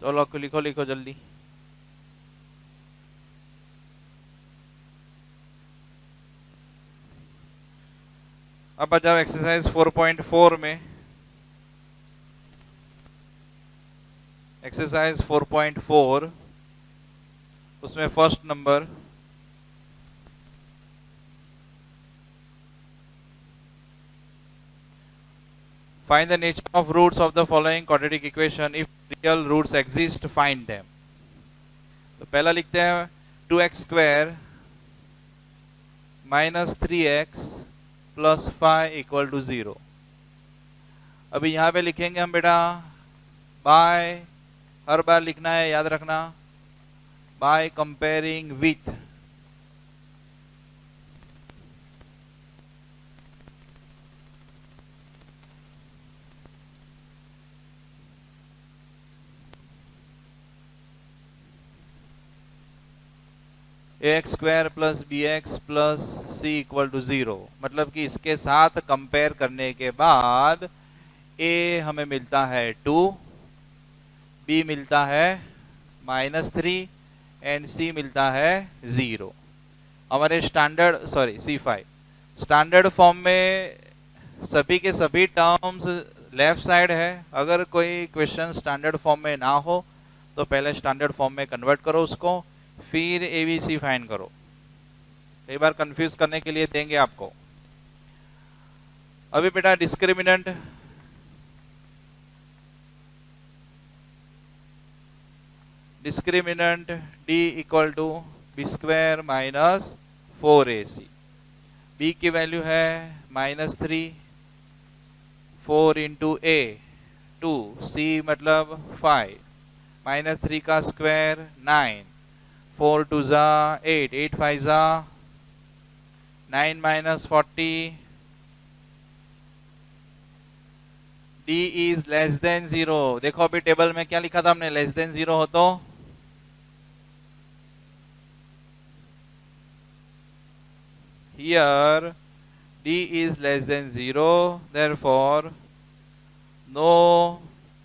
चलो लिखो जल्दी। अब आ जाओ एक्सरसाइज 4.4 में। एक्सरसाइज 4.4 उसमें first number, find the nature of roots of the following quadratic equation, if real roots exist find them। तो पहला लिखते हैं 2x² - 3x + 5 = 0। अभी यहाँ पे लिखेंगे हम बेटा बाय, हर बार लिखना है, याद रखना, by comparing with. ax square plus B X plus C equal to 0, मतलब कि इसके साथ कंपेयर करने के बाद a हमें मिलता है 2, b मिलता है -3 एंड c मिलता है 0। हमारे स्टैंडर्ड C5 स्टैंडर्ड फॉर्म में सभी के सभी टर्म्स लेफ्ट साइड है। अगर कोई क्वेश्चन स्टैंडर्ड फॉर्म में ना हो तो पहले स्टैंडर्ड फॉर्म में कन्वर्ट करो उसको, फिर ABC फाइंड करो। कई बार कंफ्यूज करने के लिए देंगे आपको। अभी बेटा discriminant d equal to B square minus 4ac। b की वैल्यू है -3, 4 इंटू a 2, c मतलब 5, -3 का स्क्वायर 9, 4 2 जा 8, 8 5 जा 9 minus 40, d is less than 0। देखो अभी टेबल में क्या लिखा था हमने, लेस देन 0 हो तो here d is less than 0, therefore no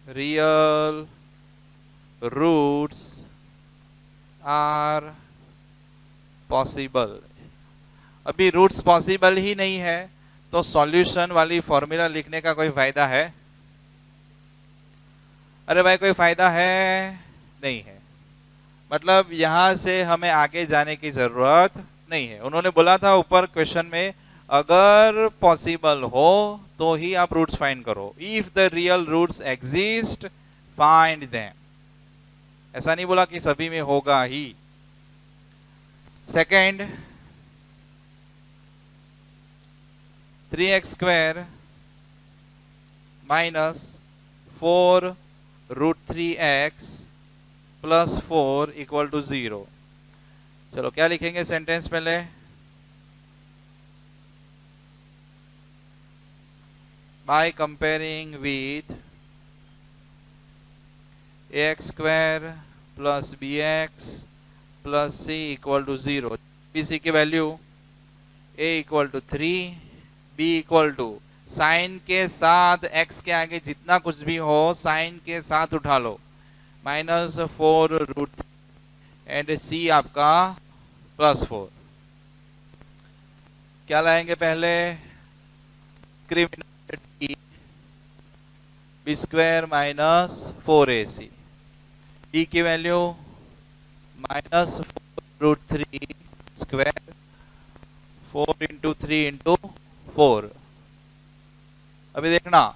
real roots are possible। अभी रूट्स पॉसिबल ही नहीं है तो सॉल्यूशन वाली फॉर्मूला लिखने का कोई फायदा है? अरे भाई कोई फायदा है नहीं है। मतलब यहां से हमें आगे जाने की जरूरत नहीं है। उन्होंने बोला था ऊपर क्वेश्चन में, अगर पॉसिबल हो तो ही आप रूट्स फाइंड करो। If the real roots exist find them. ऐसा नहीं बोला कि सभी में होगा ही। Second, 3x square minus 4 root 3x plus 4 equal to 0। चलो क्या लिखेंगे सेंटेंस पहले, by comparing with ax square plus bx plus c equal to 0। bc की value a equal to 3, b equal to sign के साथ x के आगे जितना कुछ भी हो साइन के साथ उठा लो, -4 रूट एंड c आपका +4। क्या लाएंगे पहले, B square minus 4ac, b की value -4 root 3 square 4 into 3 into 4। अभी देखना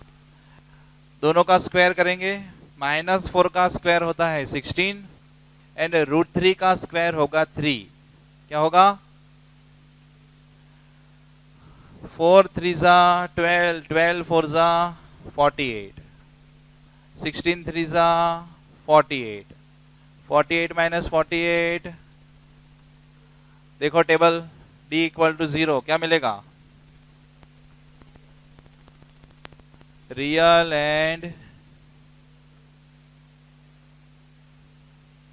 दोनों का स्क्वायर करेंगे, -4 का स्क्वायर होता है 16 एंड रूट 3 का स्क्वायर होगा 3। क्या होगा, 4 3 जा 12, 12 4 जा 48, 16 3 जा 48, 48 माइनस 48। देखो टेबल, d इक्वल टू 0 क्या मिलेगा, real and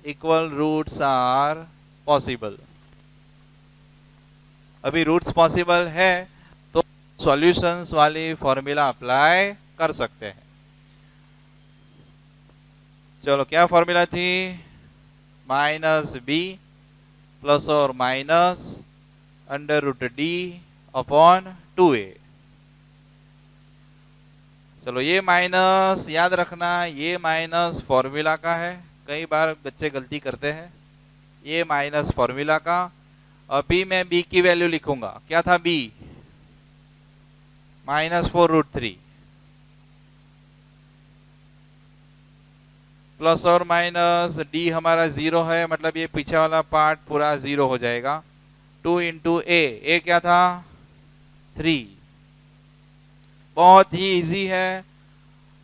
equal roots are possible. अभी रूट्स पॉसिबल है तो सॉल्यूशंस वाली फॉर्मूला अप्लाई कर सकते हैं। चलो क्या फॉर्मूला थी, -b प्लस और माइनस √d अपॉन 2a। चलो ये माइनस याद रखना, ये माइनस फॉर्मूला का है, कई बार बच्चे गलती करते हैं। ये माइनस फॉर्मूला का। अभी मैं b की वैल्यू लिखूंगा, क्या था b, -4 रूट 3 प्लस और माइनस d हमारा 0 है, मतलब ये पीछे वाला पार्ट पूरा 0 हो जाएगा। 2 इंटू a क्या था 3। बहुत ही इजी है,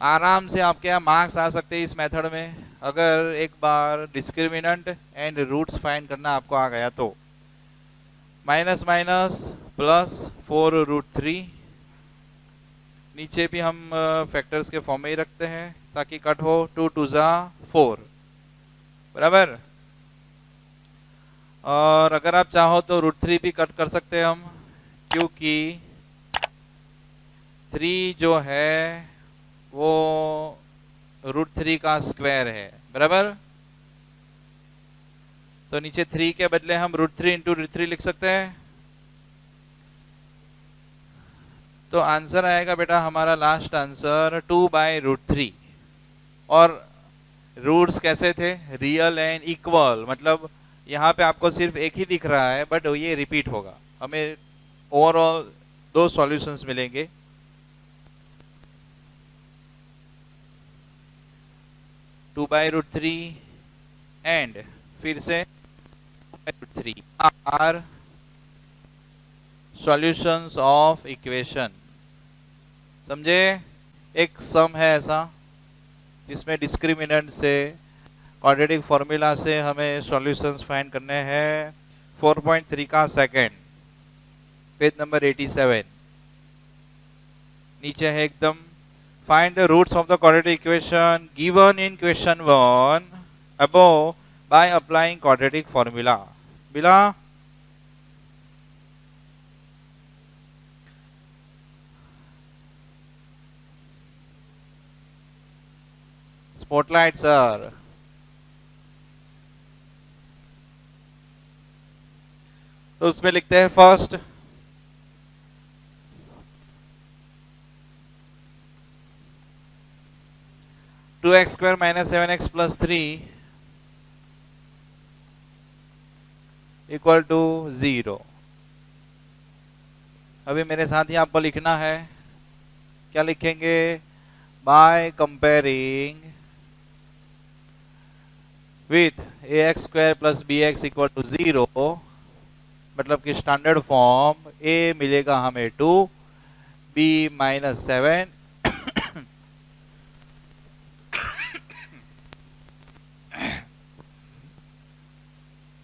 आराम से आपके यहाँ मार्क्स आ सकते हैं इस मेथड में, अगर एक बार डिस्क्रिमिनेंट एंड रूट्स फाइंड करना आपको आ गया तो। माइनस माइनस प्लस 4 रूट 3, नीचे भी हम फैक्टर्स के फॉर्म में ही रखते हैं ताकि कट हो, 2 2 जा 4 बराबर। और अगर आप चाहो तो √3 भी कट कर सकते हैं हम, क्योंकि 3 जो है वो √3 का स्क्वायर है, बराबर। तो नीचे 3 के बदले हम √3 इंटू √3 लिख सकते हैं। तो आंसर आएगा बेटा हमारा लास्ट आंसर 2/√3। और रूट्स कैसे थे? रियल एंड इक्वल, मतलब यहाँ पे आपको सिर्फ एक ही दिख रहा है बट ये रिपीट होगा। हमें ओवरऑल 2 सॉल्यूशंस मिलेंगे। (2/√3) एंड फिर से 2/√3 आर सॉल्यूशंस ऑफ इक्वेशन। समझे? एक सम है ऐसा जिसमें डिस्क्रिमिनेंट से क्वाड्रेटिक फॉर्मूला से हमें सॉल्यूशंस फाइंड करने हैं। 4.3 का सेकंड, पेज नंबर 87 नीचे है एकदम। Find the roots of the quadratic equation given in question 1 above by applying quadratic formula. बिला स्पॉटलाइट सर। तो उसमें लिखते हैं फर्स्ट (2x² - 7x + 3) = 0। अभी मेरे साथ ही आपको लिखना है, क्या लिखेंगे? Bye comparing with ax² + bx = 0, मतलब कि स्टैंडर्ड फॉर्म a मिलेगा हमें 2, b - 7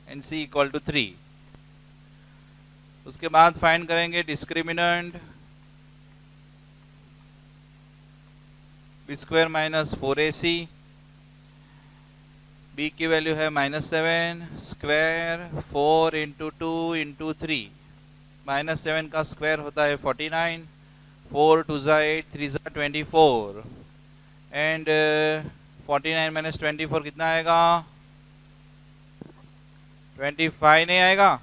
एंड c = 3। उसके बाद फाइंड करेंगे डिस्क्रिमिनेंट b² - 4ac, b की वैल्यू है -7 स्क्वायर 4 × 2 × 3। -7 का स्क्वायर होता है 49, 4 2 8 3 24 एंड 49 - 24 कितना आएगा? 25 नहीं आएगा।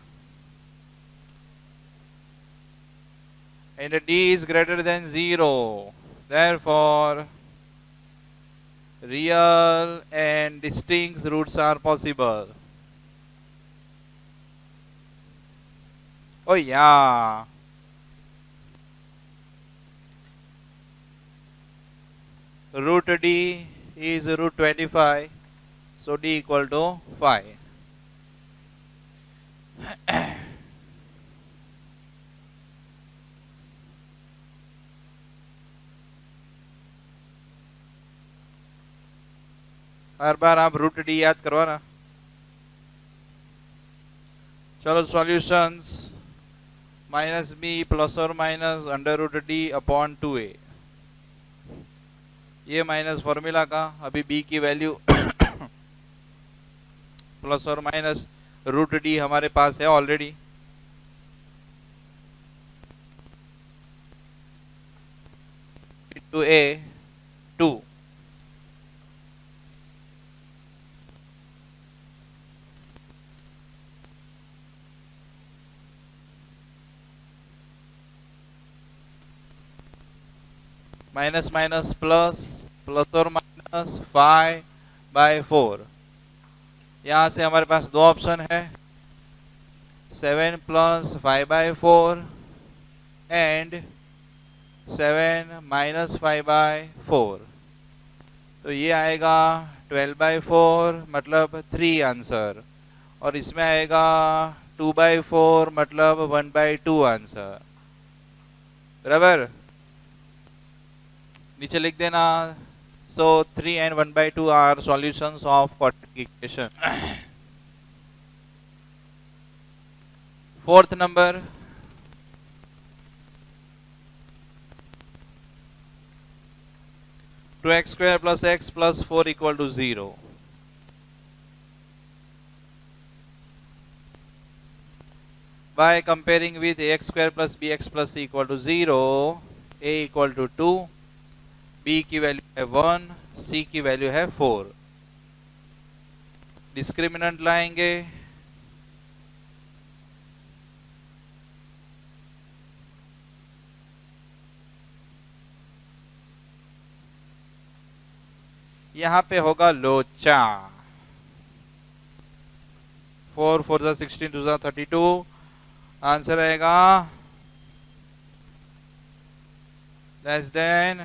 And d is greater than 0, therefore real and distinct roots are possible. Oh yeah. Root d is √25, so d = 5. हर बार आप √d याद करवाना। चलो सॉल्यूशंस -b ± √d/2a, ये माइनस फॉर्मूला का। अभी b की वैल्यू ±√d हमारे पास है already. into a 2, minus minus plus ±5/4। यहाँ से हमारे पास 2 ऑप्शन है, 7 + 5/4 एंड 7 - 5/4। तो ये आएगा 12/4 मतलब 3 आंसर, और इसमें आएगा 2/4 मतलब 1/2 आंसर, बराबर। नीचे लिख देना। So 3 and 1/2 are solutions of quadratic equation. Fourth number, (2x² + x + 4 = 0). by comparing with ax square plus bx plus c equal to 0, a equal to 2, b की वैल्यू है 1, c की वैल्यू है 4। डिस्क्रिमिनेंट लाएंगे, यहां पे होगा लोचा। 4 4 जा 16 2 जा 32, आंसर आएगा लेस देन,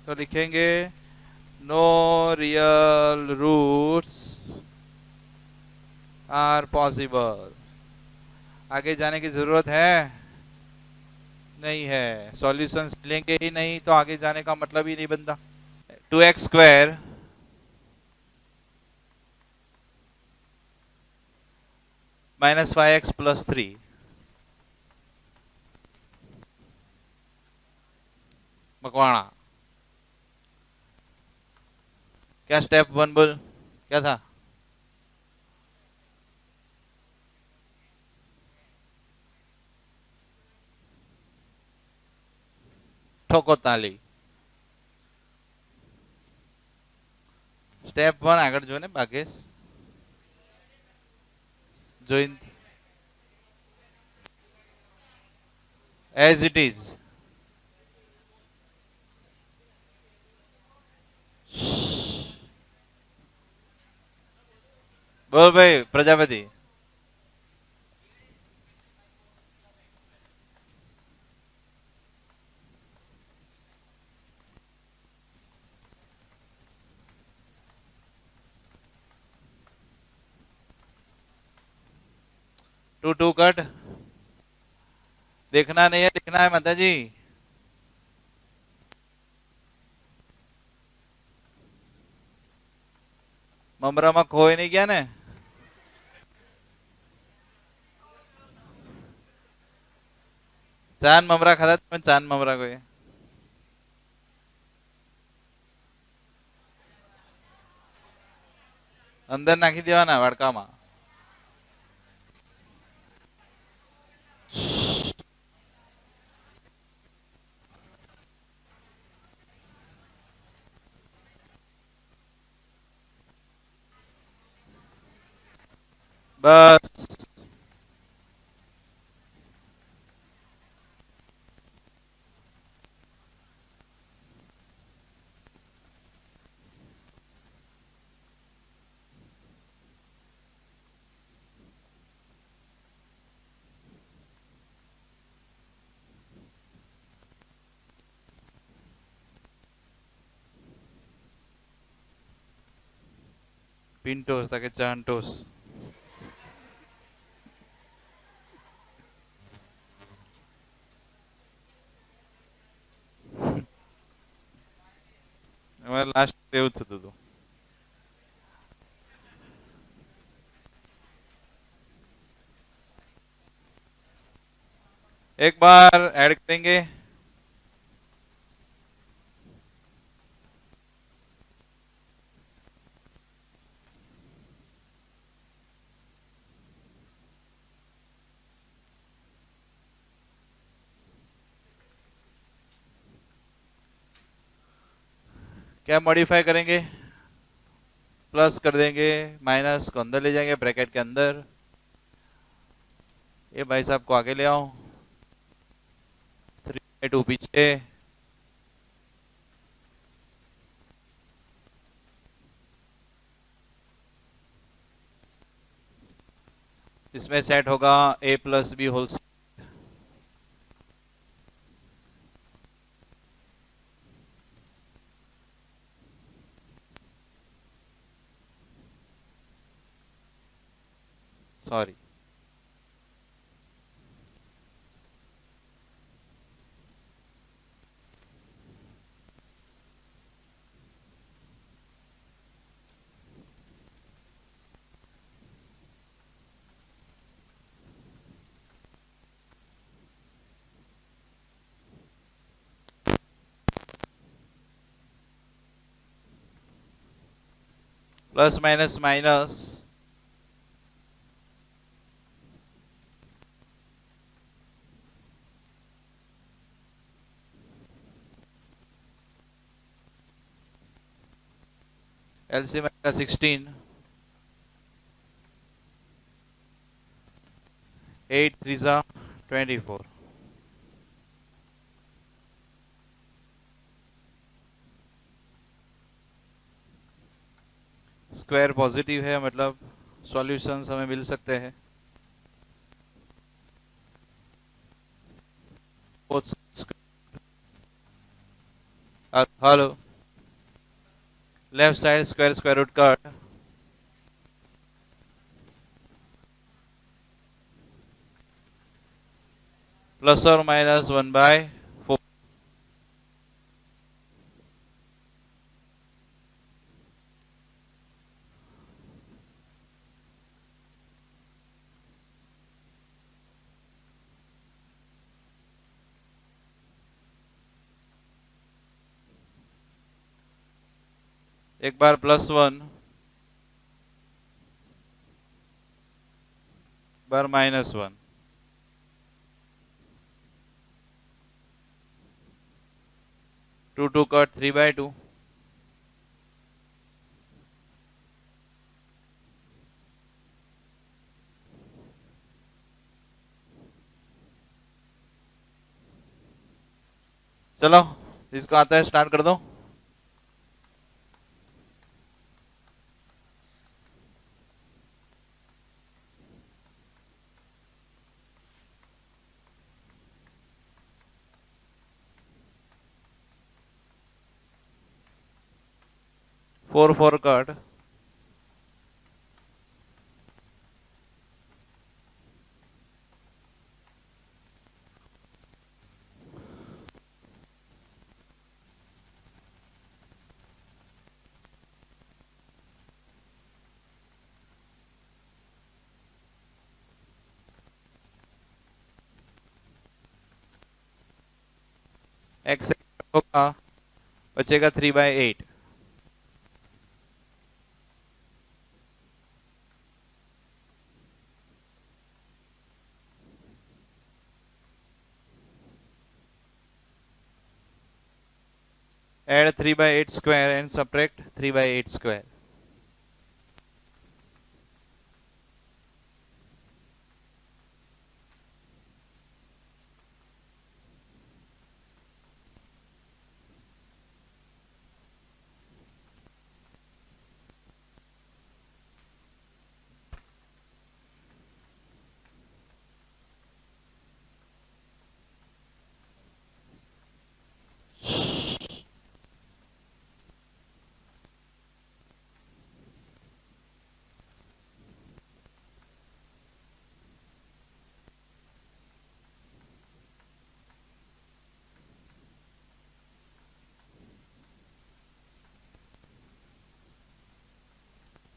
तो लिखेंगे no real roots are possible. आगे जाने की जरूरत है नहीं है, सॉल्यूशंस मिलेंगे ही नहीं तो आगे जाने का मतलब ही नहीं बनता। 2x square minus 5x plus 3, Makwana. क्या स्टेप 1 बोल, क्या था? ठोको ताली। स्टेप 1 આગળ જો ને Bhagesh, join as it is. બોલ ભાઈ પ્રજાપતિ। टू टू कट, देखना नहीं है, लिखना है माता जी। મમરામાં ખોઈ નહીં ગયા ને? ચાંદ મમરા ખાધા તમે? ચાંદ મમરા કોઈ અંદર નાખી દેવાના વાડકામાં। બસ પિન્ટોસ તાકે ચાંટોસ। અમારે લાસ્ટ એવું થતું હતું। एक बार ऐड करेंगे, क्या मॉडिफाई करेंगे? प्लस कर देंगे, माइनस को अंदर ले जाएंगे ब्रैकेट के अंदर। ये भाई साहब को आगे ले आओ, 3/2 पीछे, इसमें सेट होगा a plus B whole. Sorry, plus minus minus LCM आएगा 16, 8 3 जा 24। स्क्वायर पॉजिटिव है, मतलब सॉल्यूशंस हमें मिल सकते हैं। Hello, left side square root cut, plus और माइनस 1/4। एक बार +1, बार -1। To cut 3/2। चलो, जिसको आता है स्टार्ट कर दो। फोर कट, एक्स होगा, बचेगा 3/8। Add 3/8 square and subtract 3/8 square.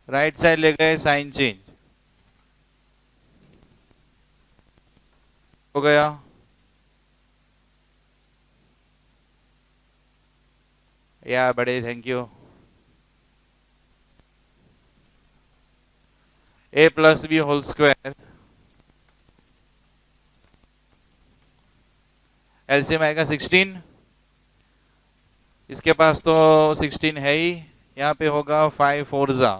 Right side ले गए, साइन चेंज हो गया। या बड़े thank you. a plus B whole square, LCM आएगा 16। इसके पास तो 16 है ही, यहाँ पे होगा 5 4 जा।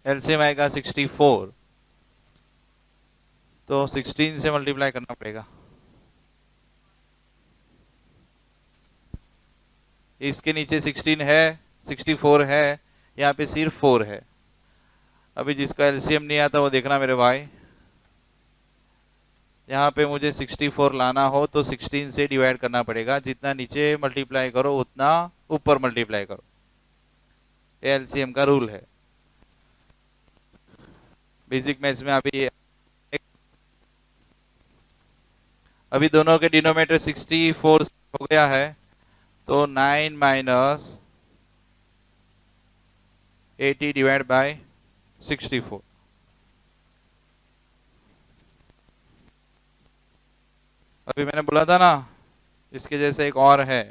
एलसीएम आएगा 64, तो 16 से मल्टीप्लाई करना पड़ेगा। इसके नीचे 16 है, 64 है, यहाँ पे सिर्फ 4 है। अभी जिसका एलसीएम नहीं आता वो देखना मेरे भाई, यहाँ पे मुझे 64 लाना हो तो 16 से डिवाइड करना पड़ेगा। जितना नीचे मल्टीप्लाई करो उतना ऊपर मल्टीप्लाई करो, ये एलसीएम का रूल है। बेसिक मैथ्स में अभी दोनों के डिनोमिनेटर 64 हो गया है, तो 9 माइनस 80 डिवाइड बाय 64। अभी मैंने बोला था ना, इसके जैसे एक और है,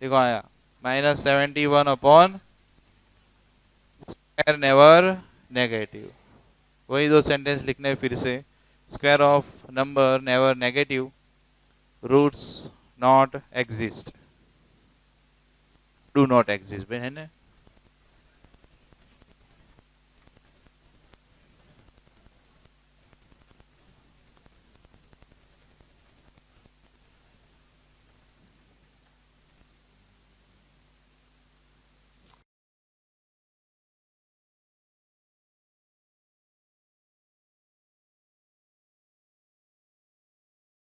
देखो आया -71 अपॉन स्क्वायर नेवर नेगेटिव। वही दो सेंटेंस लिखने फिर से, square of number never negative, roots not exist, do not exist है ना,